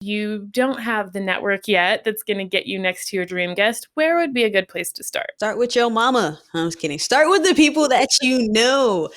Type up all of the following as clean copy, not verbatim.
you don't have the network yet that's going to get you next to your dream guest, where would be a good place to start? Start with your mama. I'm just kidding. Start with the people that you know.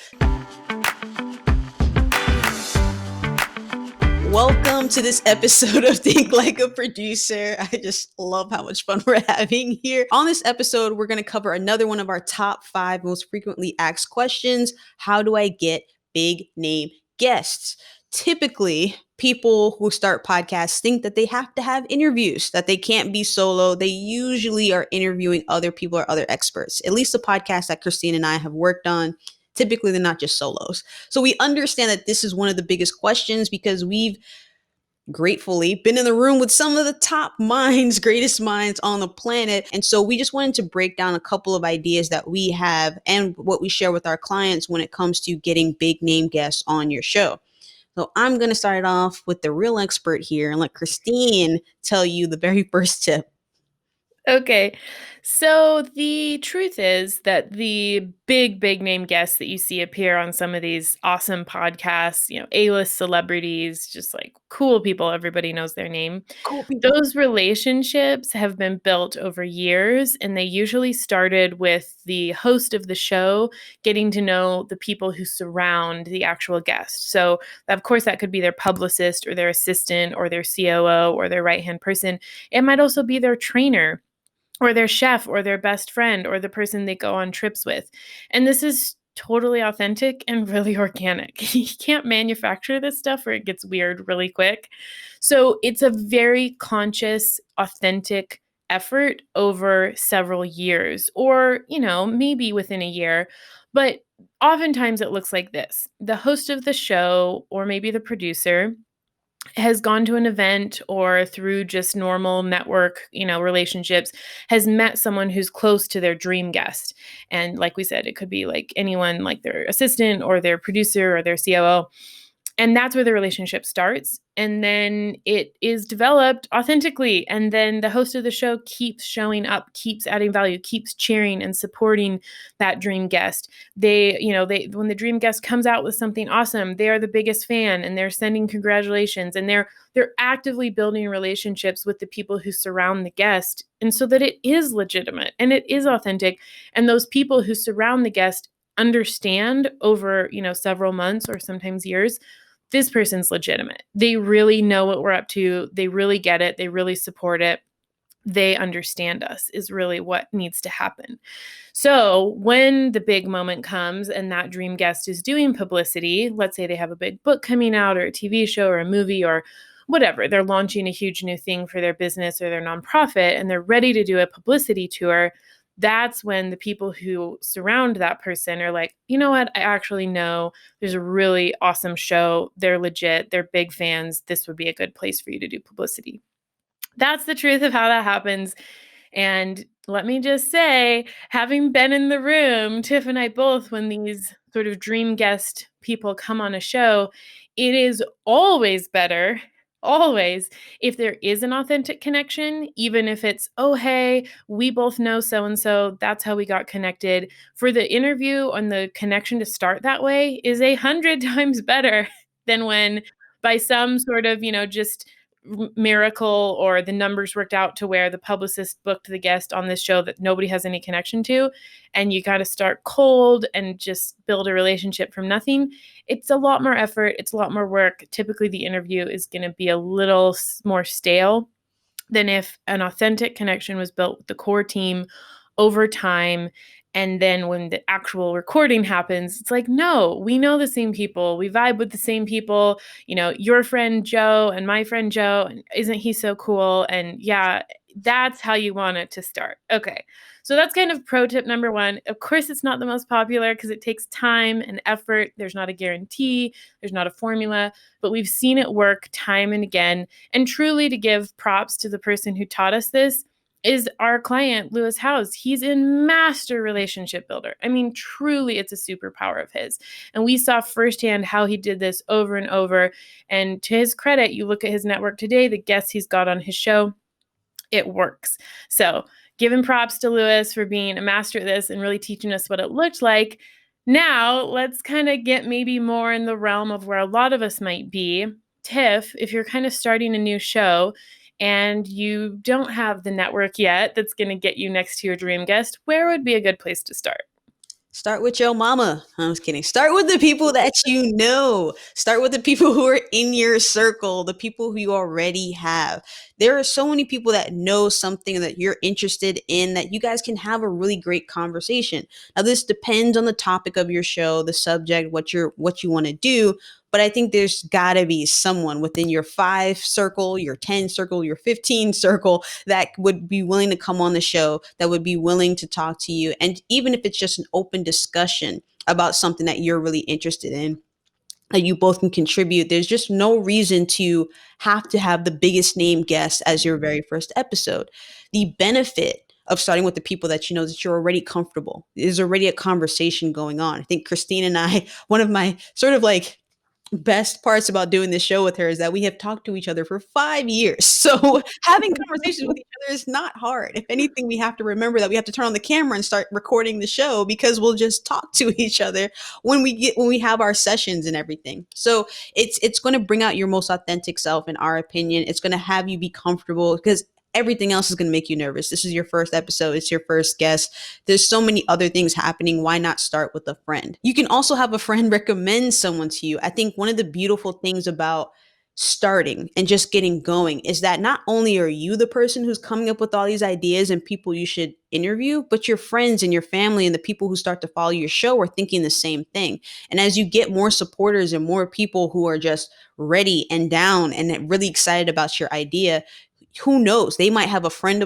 Welcome to this episode of Think Like a Producer. I just love how much fun we're having here. On this episode, we're going to cover another one of our top 5 most frequently asked questions. How do I get big name guests? Typically, people who start podcasts think that they have to have interviews, that they can't be solo. They usually are interviewing other people or other experts. At least the podcast that Christine and I have worked on, typically they're not just solos. So we understand that this is one of the biggest questions because we've gratefully been in the room with some of the top minds, greatest minds on the planet. And so we just wanted to break down a couple of ideas that we have and what we share with our clients when it comes to getting big name guests on your show. So I'm going to start off with the real expert here and let Christine tell you the very first tip. Okay. So the truth is that the big name guests that you see appear on some of these awesome podcasts, A-list celebrities, just like cool people, everybody knows their name. Cool people. Those relationships have been built over years, and they usually started with the host of the show getting to know the people who surround the actual guest. So, of course, that could be their publicist or their assistant or their COO or their right-hand person. It might also be their trainer or their chef or their best friend or the person they go on trips with. And this is totally authentic and really organic. You can't manufacture this stuff or it gets weird really quick. So it's a very conscious, authentic effort over several years or, maybe within a year. But oftentimes it looks like this. The host of the show or maybe the producer has gone to an event or through just normal network, relationships, has met someone who's close to their dream guest. And like we said, it could be like anyone, like their assistant or their producer or their COO. And that's where the relationship starts. And then it is developed authentically. And then the host of the show keeps showing up, keeps adding value, keeps cheering and supporting that dream guest. They when the dream guest comes out with something awesome, they are the biggest fan and they're sending congratulations and they're actively building relationships with the people who surround the guest. And so that it is legitimate and it is authentic. And those people who surround the guest understand over, several months or sometimes years, this person's legitimate. They really know what we're up to. They really get it. They really support it. They understand us is really what needs to happen. So when the big moment comes and that dream guest is doing publicity, let's say they have a big book coming out or a TV show or a movie or whatever, they're launching a huge new thing for their business or their nonprofit and they're ready to do a publicity tour. That's when the people who surround that person are like, you know what? I actually know there's a really awesome show. They're legit. They're big fans. This would be a good place for you to do publicity. That's the truth of how that happens. And let me just say, having been in the room, Tiff and I both, when these sort of dream guest people come on a show, it is always better. Always, if there is an authentic connection, even if it's, oh, hey, we both know so-and-so, that's how we got connected. For the interview and the connection to start that way is 100 times better than when by some sort of, just miracle or the numbers worked out to where the publicist booked the guest on this show that nobody has any connection to, and you got to start cold and just build a relationship from nothing. It's a lot more effort. It's a lot more work. Typically, the interview is going to be a little more stale than if an authentic connection was built with the core team over time. And then when the actual recording happens, it's like, no, we know the same people. We vibe with the same people. Your friend Joe and my friend Joe, and isn't he so cool? And yeah, that's how you want it to start. Okay. So that's kind of pro tip number 1. Of course, it's not the most popular because it takes time and effort. There's not a guarantee. There's not a formula, but we've seen it work time and again. And truly, to give props to the person who taught us this, is our client, Lewis Howes. He's a master relationship builder. I mean, truly, it's a superpower of his. And we saw firsthand how he did this over and over. And to his credit, you look at his network today, the guests he's got on his show, it works. So giving props to Lewis for being a master at this and really teaching us what it looked like. Now, let's kind of get maybe more in the realm of where a lot of us might be. Tiff, if you're kind of starting a new show and you don't have the network yet that's going to get you next to your dream guest, where would be a good place to start? Start with your mama. I'm just kidding. Start with the people that you know. Start with the people who are in your circle, the people who you already have. There are so many people that know something that you're interested in that you guys can have a really great conversation. Now, this depends on the topic of your show, the subject, what you want to do. But I think there's got to be someone within your 5 circle, your 10 circle, your 15 circle that would be willing to come on the show, that would be willing to talk to you. And even if it's just an open discussion about something that you're really interested in, that you both can contribute, there's just no reason to have the biggest name guest as your very first episode. The benefit of starting with the people that you know that you're already comfortable, there's already a conversation going on. I think Christine and I, one of my sort of like best parts about doing this show with her is that we have talked to each other for 5 years. So having conversations with each other is not hard. If anything, we have to remember that we have to turn on the camera and start recording the show because we'll just talk to each other when we have our sessions and everything. So it's going to bring out your most authentic self, in our opinion. It's going to have you be comfortable because everything else is going to make you nervous. This is your first episode. It's your first guest. There's so many other things happening. Why not start with a friend? You can also have a friend recommend someone to you. I think one of the beautiful things about starting and just getting going is that not only are you the person who's coming up with all these ideas and people you should interview, but your friends and your family and the people who start to follow your show are thinking the same thing. And as you get more supporters and more people who are just ready and down and really excited about your idea, who knows, they might have a friend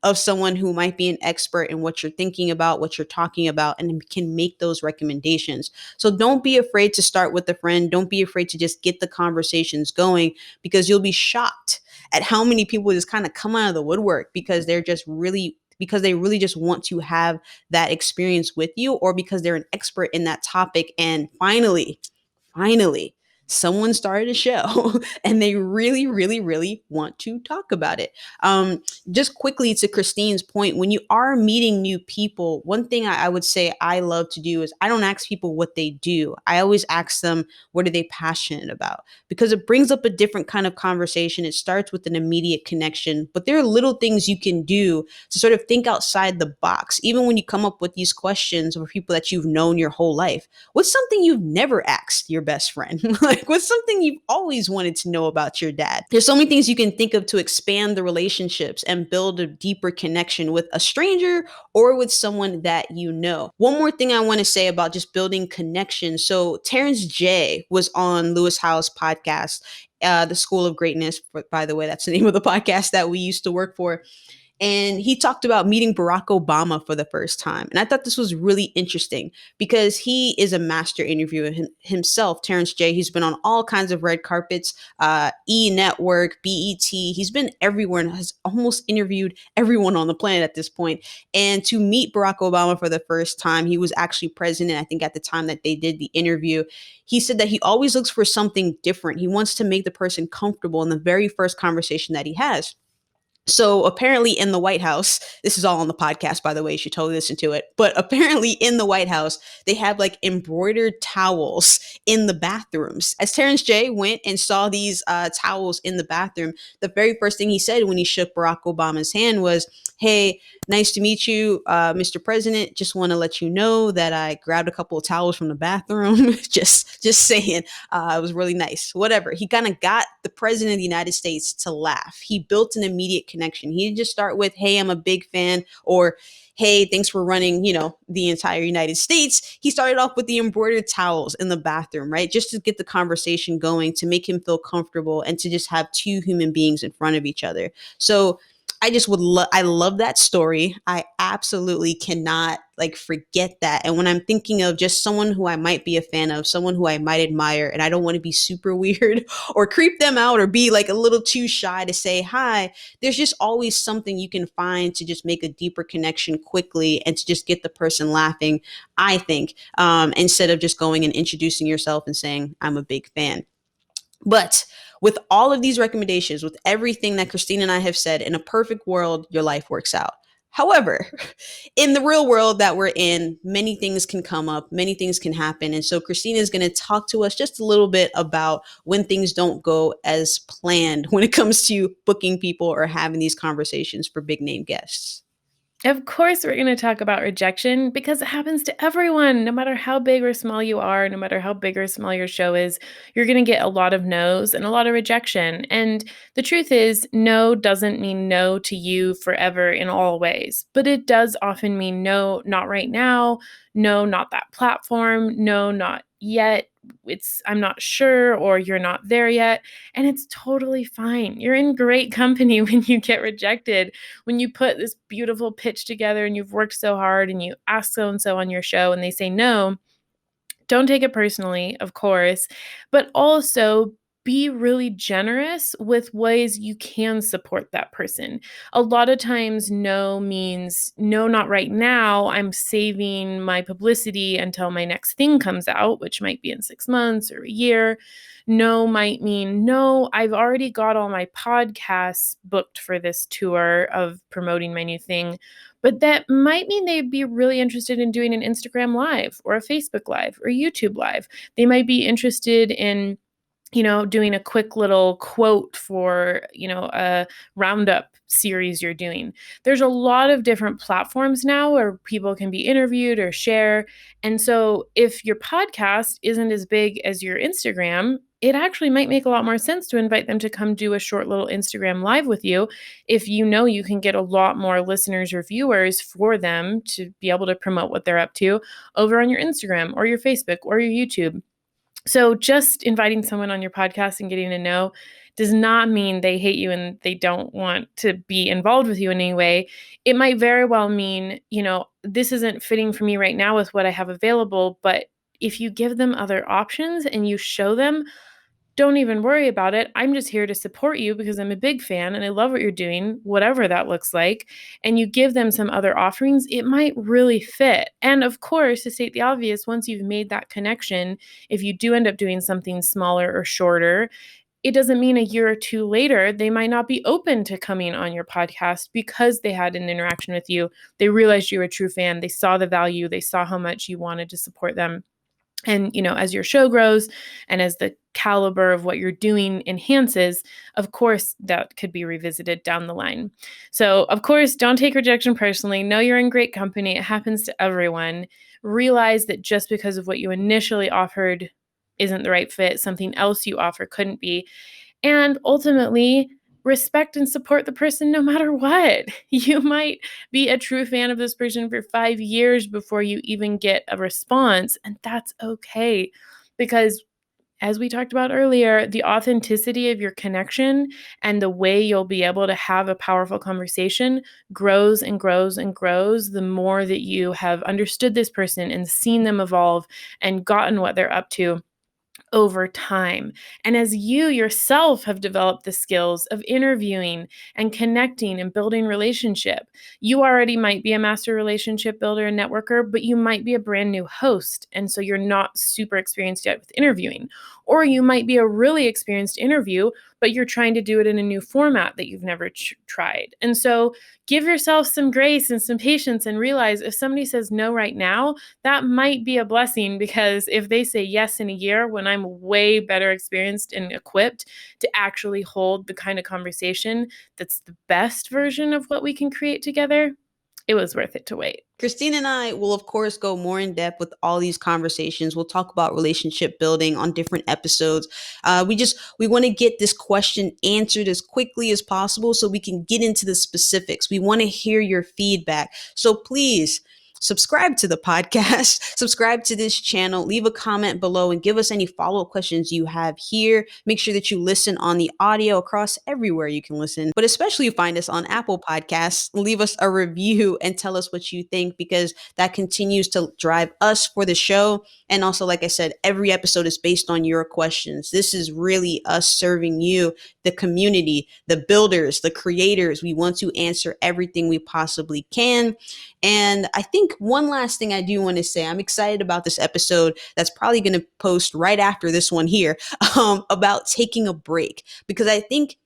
of someone who might be an expert in what you're thinking about, what you're talking about, and can make those recommendations. So don't be afraid to start with a friend. Don't be afraid to just get the conversations going, because you'll be shocked at how many people just kind of come out of the woodwork because they really just want to have that experience with you, or because they're an expert in that topic. And finally, someone started a show and they really, really, really want to talk about it. Just quickly to Christine's point, when you are meeting new people, one thing I would say I love to do is I don't ask people what they do. I always ask them, what are they passionate about? Because it brings up a different kind of conversation. It starts with an immediate connection, but there are little things you can do to sort of think outside the box. Even when you come up with these questions for people that you've known your whole life, what's something you've never asked your best friend? Like, what's something you've always wanted to know about your dad? There's so many things you can think of to expand the relationships and build a deeper connection with a stranger or with someone that you know. One more thing I want to say about just building connections. So Terrence J was on Lewis Howes' podcast, The School of Greatness. By the way, that's the name of the podcast that we used to work for. And he talked about meeting Barack Obama for the first time. And I thought this was really interesting because he is a master interviewer himself, Terrence J. He's been on all kinds of red carpets, E! Network, BET. He's been everywhere and has almost interviewed everyone on the planet at this point. And to meet Barack Obama for the first time, he was actually president, I think, at the time that they did the interview. He said that he always looks for something different. He wants to make the person comfortable in the very first conversation that he has. So apparently in the White House, this is all on the podcast, by the way, you should totally listen to it. But apparently in the White House, they have like embroidered towels in the bathrooms. As Terrence J went and saw these towels in the bathroom, the very first thing he said when he shook Barack Obama's hand was, "Hey, nice to meet you, Mr. President. Just want to let you know that I grabbed a couple of towels from the bathroom." just saying, it was really nice. Whatever. He kind of got the president of the United States to laugh. He built an immediate connection. He didn't just start with, "Hey, I'm a big fan," or "Hey, thanks for running, the entire United States." He started off with the embroidered towels in the bathroom, right? Just to get the conversation going, to make him feel comfortable and to just have two human beings in front of each other. So I love that story. I absolutely cannot forget that. And when I'm thinking of just someone who I might be a fan of, someone who I might admire, and I don't want to be super weird or creep them out or be like a little too shy to say hi, there's just always something you can find to just make a deeper connection quickly and to just get the person laughing, I think, instead of just going and introducing yourself and saying, "I'm a big fan." But with all of these recommendations, with everything that Christine and I have said, in a perfect world, your life works out. However, in the real world that we're in, many things can come up, many things can happen. And so Christina is going to talk to us just a little bit about when things don't go as planned when it comes to booking people or having these conversations for big name guests. Of course, we're going to talk about rejection because it happens to everyone, no matter how big or small you are, no matter how big or small your show is, you're going to get a lot of no's and a lot of rejection. And the truth is, no doesn't mean no to you forever in all ways, but it does often mean no, not right now, no, not that platform, no, not yet. I'm not sure, or you're not there yet. And it's totally fine. You're in great company when you get rejected, when you put this beautiful pitch together and you've worked so hard and you ask so and so on your show and they say no. Don't take it personally, of course, but also be really generous with ways you can support that person. A lot of times, no means no, not right now. I'm saving my publicity until my next thing comes out, which might be in 6 months or a year. No might mean no, I've already got all my podcasts booked for this tour of promoting my new thing. But that might mean they'd be really interested in doing an Instagram live or a Facebook live or YouTube live. They might be interested in doing a quick little quote for, a roundup series you're doing. There's a lot of different platforms now where people can be interviewed or share. And so if your podcast isn't as big as your Instagram, it actually might make a lot more sense to invite them to come do a short little Instagram live with you if you know you can get a lot more listeners or viewers for them to be able to promote what they're up to over on your Instagram or your Facebook or your YouTube. So just inviting someone on your podcast and getting to know does not mean they hate you and they don't want to be involved with you in any way. It might very well mean, this isn't fitting for me right now with what I have available, but if you give them other options and you show them, don't even worry about it. I'm just here to support you because I'm a big fan and I love what you're doing, whatever that looks like. And you give them some other offerings, it might really fit. And of course, to state the obvious, once you've made that connection, if you do end up doing something smaller or shorter, it doesn't mean a year or two later, they might not be open to coming on your podcast because they had an interaction with you. They realized you were a true fan. They saw the value. They saw how much you wanted to support them. And, as your show grows and as the caliber of what you're doing enhances, of course, that could be revisited down the line. So, of course, don't take rejection personally. Know you're in great company. It happens to everyone. Realize that just because of what you initially offered isn't the right fit, something else you offer couldn't be. And ultimately, respect and support the person no matter what. You might be a true fan of this person for 5 years before you even get a response, and that's okay. Because as we talked about earlier, the authenticity of your connection and the way you'll be able to have a powerful conversation grows and grows and grows the more that you have understood this person and seen them evolve and gotten what they're up to over time. And as you yourself have developed the skills of interviewing and connecting and building relationship, you already might be a master relationship builder and networker, but you might be a brand new host. And so you're not super experienced yet with interviewing. Or you might be a really experienced interview, but you're trying to do it in a new format that you've never tried. And so give yourself some grace and some patience and realize if somebody says no right now, that might be a blessing, because if they say yes in a year when I'm way better experienced and equipped to actually hold the kind of conversation that's the best version of what we can create together, it was worth it to wait. Christine and I will, of course, go more in depth with all these conversations. We'll talk about relationship building on different episodes. We want to get this question answered as quickly as possible so we can get into the specifics. We want to hear your feedback. So please subscribe to the podcast, subscribe to this channel, leave a comment below, and give us any follow-up questions you have here. Make sure that you listen on the audio across everywhere you can listen, but especially find us on Apple Podcasts. Leave us a review and tell us what you think, because that continues to drive us for the show. And also, like I said, every episode is based on your questions. This is really us serving you, the community, the builders, the creators. We want to answer everything we possibly can. And I think one last thing I do want to say, I'm excited about this episode that's probably going to post right after this one here, about taking a break, because I think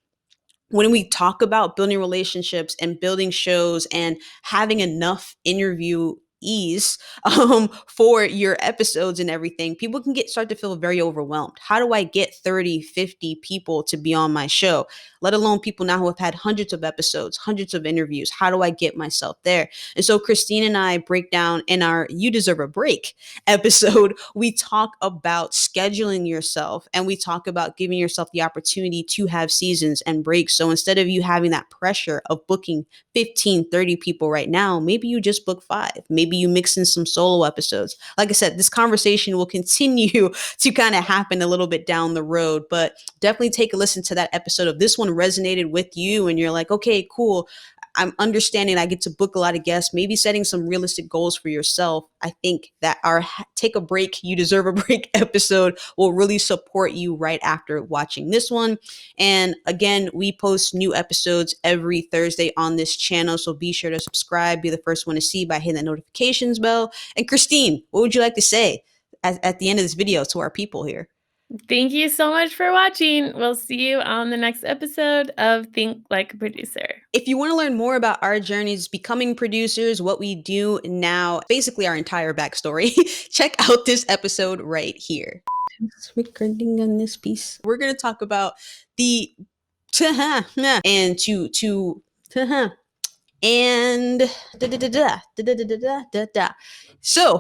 when we talk about building relationships and building shows and having enough interview ease for your episodes and everything, people can start to feel very overwhelmed. How do I get 30, 50 people to be on my show, let alone people now who have had hundreds of episodes, hundreds of interviews? How do I get myself there? And so Christine and I break down in our You Deserve a Break episode, we talk about scheduling yourself, and we talk about giving yourself the opportunity to have seasons and breaks. So instead of you having that pressure of booking 15, 30 people right now, maybe you just book 5. Maybe you mix in some solo episodes. Like I said, this conversation will continue to kind of happen a little bit down the road, but definitely take a listen to that episode. If this one resonated with you and you're like, okay, cool, I'm understanding I get to book a lot of guests, maybe setting some realistic goals for yourself. I think that our Take a Break, You Deserve a Break episode will really support you right after watching this one. And again, we post new episodes every Thursday on this channel, so be sure to subscribe, be the first one to see by hitting that notifications bell. And Christine, what would you like to say at the end of this video to our people here? Thank you so much for watching. We'll see you on the next episode of Think Like a Producer. If you want to learn more about our journeys becoming producers, what we do now, basically our entire backstory, check out this episode right here. Recording on this piece. We're going to talk about the and and so